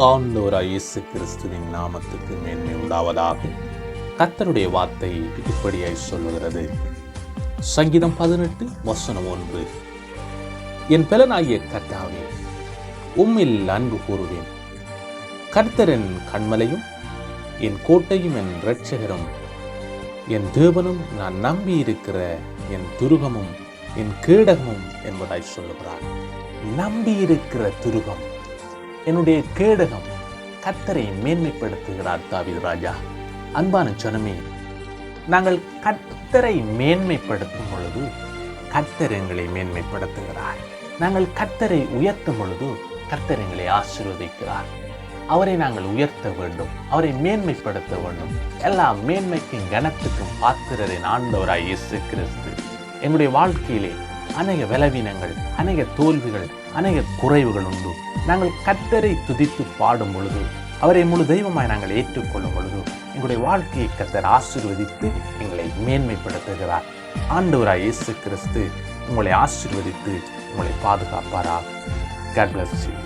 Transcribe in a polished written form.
ஆண்டவராய் இயேசு கிறிஸ்துவின் நாமத்துக்கு மேன்மை உண்டாவதாக. கர்த்தருடைய வார்த்தை இப்படியாய் சொல்லுகிறது. சங்கீதம் 18:1. என் பெலனாகிய கர்த்தாவே, உம்மில் அன்பு கூறுவேன். கர்த்தர் என் கன்மலையும் என் கோட்டையும் என் இரட்சகரும் என் தேவனும் நான் நம்பியிருக்கிற என் துருகமும் என் கேடகமும் என்பதாய் சொல்லுகிறார். நம்பியிருக்கிற துருகம், என்னுடைய கேடகம். கர்த்தரை மேன்மைப்படுத்துகிறார் தாவீது ராஜா. அன்பான ஜனமே, நாங்கள் கர்த்தரை மேன்மைப்படுத்தும் பொழுது கர்த்தர் எங்களை மேன்மைப்படுத்துகிறார். நாங்கள் கர்த்தரை உயர்த்தும் பொழுது கர்த்தர் எங்களை ஆசீர்வதிக்கிறார். அவரை நாங்கள் உயர்த்த வேண்டும், அவரை மேன்மைப்படுத்த வேண்டும். எல்லா மேன்மைக்கும் கனத்துக்கும் பாத்திரரின் ஆண்டவராய் இயேசு கிறிஸ்து. எங்களுடைய வாழ்க்கையிலே அநேக பலவீனங்கள், அநேக தோல்விகள், அநேக குறைவுகள் உண்டு. நாங்கள் கர்த்தரை துதித்து பாடும் பொழுது, அவரை முழு தெய்வமாய் நாங்கள் ஏற்றுக்கொள்ளும் பொழுது எங்களுடைய வாழ்க்கையை கர்த்தர் ஆசீர்வதித்து எங்களை மேன்மைப்படுத்துகிறார். ஆண்டவராய் இயேசு கிறிஸ்து உங்களை ஆசீர்வதித்து உங்களை பாதுகாப்பாராக. God bless you.